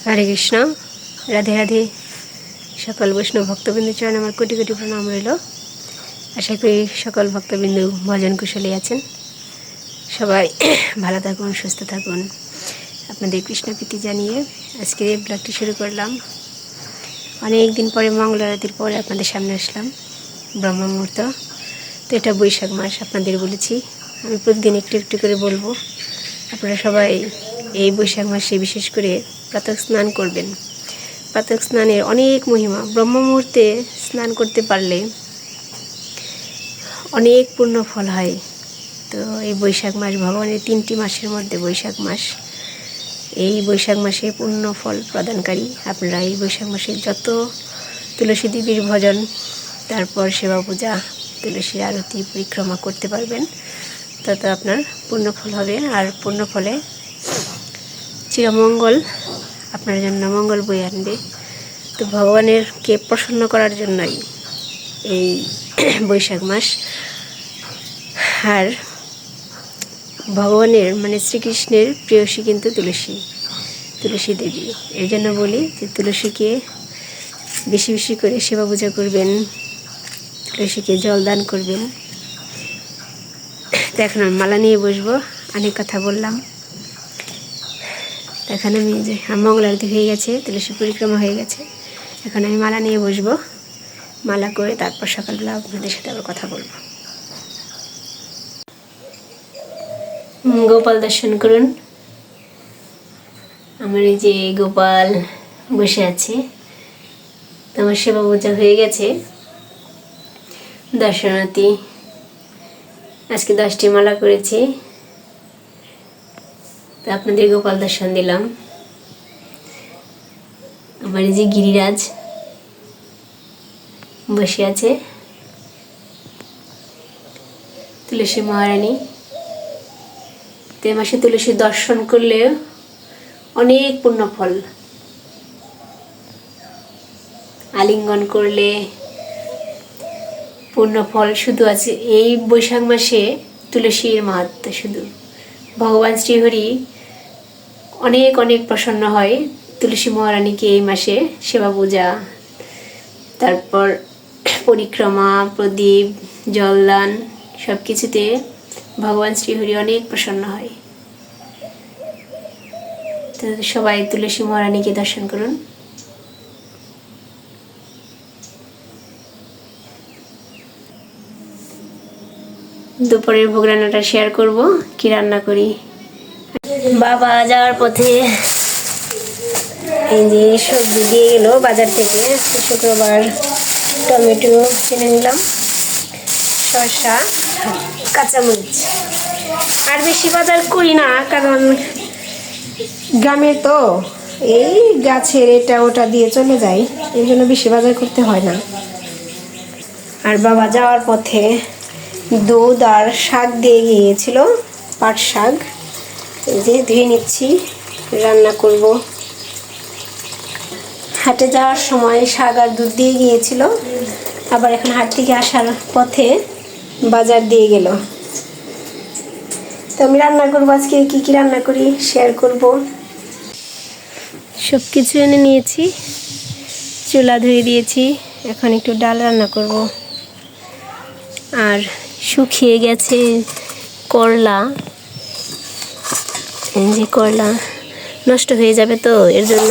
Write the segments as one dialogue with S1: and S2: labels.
S1: হরে কৃষ্ণ, রাধে রাধে। সকল বৈষ্ণব ভক্তবিন্দু চরণে আমার কোটি কোটি প্রণাম রইল। আশা করি সকল ভক্তবিন্দু ভজন কুশলী আছেন। সবাই ভালো থাকুন, সুস্থ থাকুন। আপনাদের কৃষ্ণপ্রীতি জানিয়ে আজকে ব্লগটি শুরু করলাম। অনেক দিন পরে মঙ্গল আরতির পরে আপনাদের সামনে আসলাম, ব্রহ্ম মুহূর্ত। তো এটা বৈশাখ মাস, আপনাদের বলেছি আমি প্রতিদিন একটু একটু করে বলবো। আপনারা সবাই এই বৈশাখ মাসে বিশেষ করে প্রাতঃ স্নান করবেন। প্রাতঃ স্নানের অনেক মহিমা। ব্রহ্ম মুহূর্তে স্নান করতে পারলে অনেক পূর্ণ ফল হয়। তো এই বৈশাখ মাস ভগবানের 3টি মাসের মধ্যে বৈশাখ মাস। এই বৈশাখ মাসে পূর্ণ ফল প্রদানকারী। আপনারা এই বৈশাখ মাসে যত তুলসী দেবীর ভজন, তারপর সেবা পূজা, তুলসীর আরতি পরিক্রমা করতে পারবেন, তত আপনার পূর্ণ ফল হবে। আর পূর্ণ ফলে চিরমঙ্গল আপনার জন্য মঙ্গল বয়ে আনবে। তো ভগবানেরকে প্রসন্ন করার জন্যই এই বৈশাখ মাস। আর ভগবানের মানে শ্রীকৃষ্ণের প্রেয়সী কিন্তু তুলসী দেবী। এই জন্য বলি যে তুলসীকে বেশি বেশি করে সেবা পূজা করবেন, তুলসীকে জল দান করবেন। তো এখন আমি মালা নিয়ে বসবো। অনেক কথা বললাম। এখন আমি যে মঙ্গল আরতি হয়ে গেছে, তুলসী পরিক্রমা হয়ে গেছে, এখন আমি মালা নিয়ে বসবো। মালা করে তারপর সকালবেলা আপনাদের সাথে আবার কথা বলবো। গোপাল দর্শন করুন। আমার এই যে গোপাল বসে আছে। আমার সেবা পূজা হয়ে গেছে। দর্শনার্থী আজকে 10টি মালা করেছি। তো আপনাদের গোপাল দর্শন দিলাম। আমার এই যে গিরিরাজ বসে আছে, তুলসী মহারানী। তো এই মাসে তুলসী দর্শন করলে অনেক পূর্ণ ফল, আলিঙ্গন করলে পূর্ণ ফল শুধু আছে। এই বৈশাখ মাসে তুলসীর মাহাত্ম্য শুধু। ভগবান শ্রীহরি অনেক অনেক প্রসন্ন হয় তুলসী মহারানীকে এই মাসে সেবা পূজা, তারপর পরিক্রমা, প্রদীপ, জলদান সব কিছুতে ভগবান শ্রীহরি অনেক প্রসন্ন হয়। তো সবাই তুলসী মহারানীকে দর্শন করুন। দুপুরের ভোগ রান্নাটা শেয়ার করব, কি রান্না করি। বাবা যাওয়ার পথে এই যে সবজি দিয়ে গেল বাজার থেকে। শুক্রবার টমেটো কিনে নিলাম, শসা, কাঁচামরিচ। আর বেশি বাজার করি না, কারণ গ্রামে তো এই গাছের এটা ওটা দিয়ে চলে যায়, এই জন্য বেশি বাজার করতে হয় না। আর বাবা যাওয়ার পথে দুধ আর শাক দিয়ে গিয়েছিল, পাট শাক। এই যে ধুয়ে নিচ্ছি, রান্না করব। হাটে যাওয়ার সময় শাক আর দুধ দিয়ে গিয়েছিল, আবার এখন হাট থেকে আসার পথে বাজার দিয়ে গেল। তো আমি রান্না করবো আজকে, কি কি রান্না করি শেয়ার করব। সব কিছু এনে নিয়েছি, চুলা ধুয়ে দিয়েছি। এখন একটু ডাল রান্না করব। আর শুকিয়ে গেছে করলা, এই যে করলা নষ্ট হয়ে যাবে, তো এর জন্য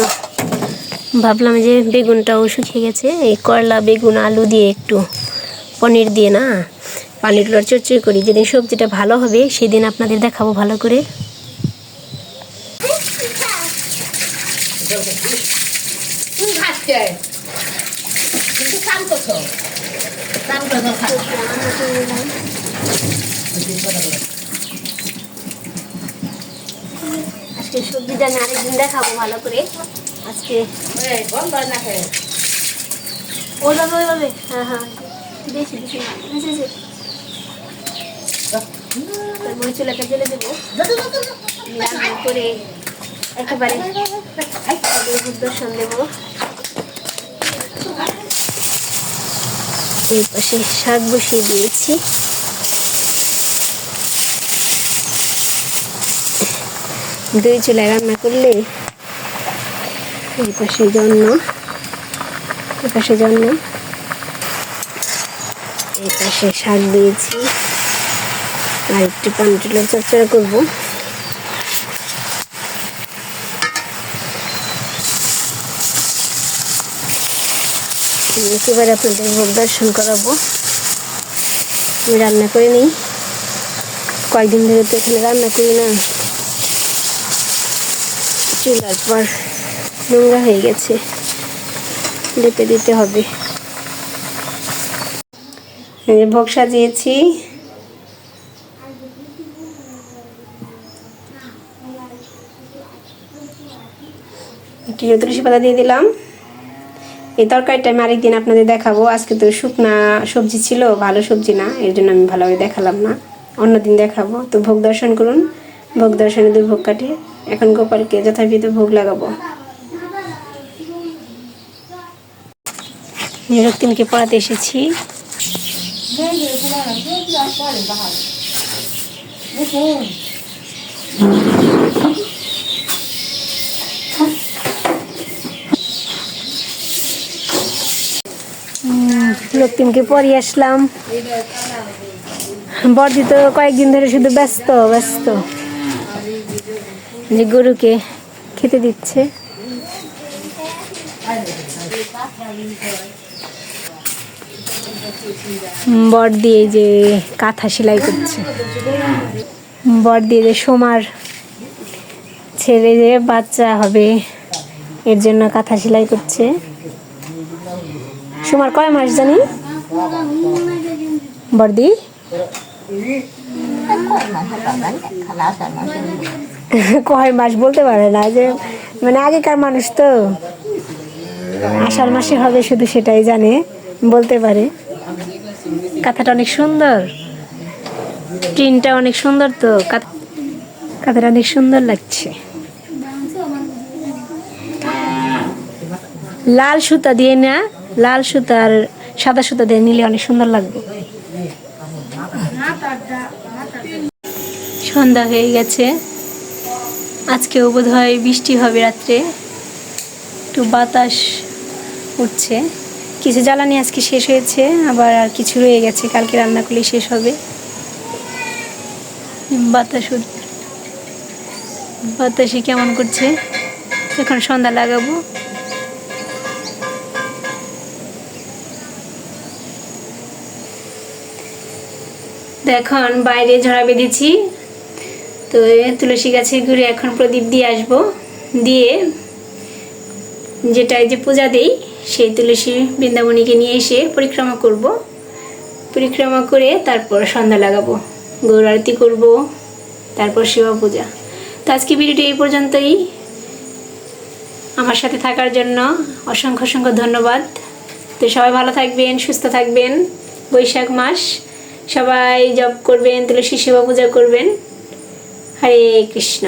S1: ভাবলাম যে বেগুনটাও শুকিয়ে গেছে। এই করলা, বেগুন, আলু দিয়ে একটু পনির দিয়ে না পানিরগুলো চচ্চড়ি করি। যেদিন সবজিটা ভালো হবে সেদিন আপনাদের দেখাবো ভালো করে। আজকে সবজিটা আমি আরেকদিন দেখাবো ভালো করে। আজকে ওইভাবে হ্যাঁ হ্যাঁ বেশি বেশি তারপরে চুলাটা জ্বেলে দেবো। রান্না করে একেবারে দর্শন দেবো। এই পাশে শাক বসিয়ে দিয়েছি। দুই চুলায় রান্না করলে এই পাশে জন্য, এই পাশে জন্য, এই পাশে শাক দিয়েছি। আর একটু পানিটুলো চচ্চড়া করবো। একেবারে আপনাদের ভোগ দর্শন করাবো। আমি রান্না করে নিই, কয়েকদিন ধরে তো এখানে রান্না করি না, চুলার পর নোংরা হয়ে গেছে, লেপে দিতে হবে। ভোগ সাজিয়েছি, একটু তুলসী পাতা দিয়ে দিলাম। এই তরকারিটা আমি আরেকদিন আপনাদের দেখাবো, আজকে তো শুকনা সবজি ছিল, ভালো সবজি না, এর জন্য আমি ভালোভাবে দেখালাম না, অন্যদিন দেখাবো। তো ভোগ দর্শন করুন, ভোগ দর্শনে দুই ভোগ কাটে। এখন গোপালকে যথাবিধ ভোগ লাগাবো। রক্তিমকে পড়াতে এসেছি। রক্তিমকে পড়িয়ে আসলাম। বর্দি তো কয়েকদিন ধরে শুধু ব্যস্ত ব্যস্ত, যে গরুকে খেতে দিচ্ছে। বর্দি এই যে কাঁথা সেলাই করছে, বর্দি যে সোমার ছেলে যে বাচ্চা হবে এর জন্য কাঁথা সেলাই করছে। সোমার কয় মাস জানি বর্দি? কয় মাস বলতে পারে না, যে মানে আগেকার মানুষ তো আষাঢ় মাসে হবে শুধু সেটাই জানে, বলতে পারে। কাঁথাটা অনেক সুন্দর, প্রিন্টটা অনেক সুন্দর, তো কাঁথাটা অনেক সুন্দর লাগছে। লাল সুতা দিয়ে না, লাল সুতা আর সাদা সুতা দিয়ে নিলে অনেক সুন্দর লাগবে। সন্ধ্যা হয়ে গেছে, আজকেও বোধহয় বৃষ্টি হবে রাত্রে, একটু বাতাস উঠছে। কিছু জ্বালানি আজকে শেষ হয়েছে, আবার আর কিছু রয়ে গেছে, কালকে রান্না করলে শেষ হবে। বাতাসে কেমন করছে, এখন সন্ধ্যা লাগাবো। এখন বাইরে ঝরা বেঁধেছি, তো তুলসী গাছের ঘুরে এখন প্রদীপ দিয়ে আসবো, দিয়ে যেটাই যে পূজা দেই সেই তুলসী বৃন্দাবনীকে নিয়ে এসে পরিক্রমা করব, পরিক্রমা করে তারপর সন্ধ্যা লাগাবো, গৌর আরতি করবো, তারপর শিবা পূজা। তো আজকে ভিডিওটি এই পর্যন্তই। আমার সাথে থাকার জন্য অসংখ্য অসংখ্য ধন্যবাদ। তো সবাই ভালো থাকবেন, সুস্থ থাকবেন। বৈশাখ মাস, সবাই জপ করবেন, তুলসী শিবা পূজা করবেন। হরে কৃষ্ণ।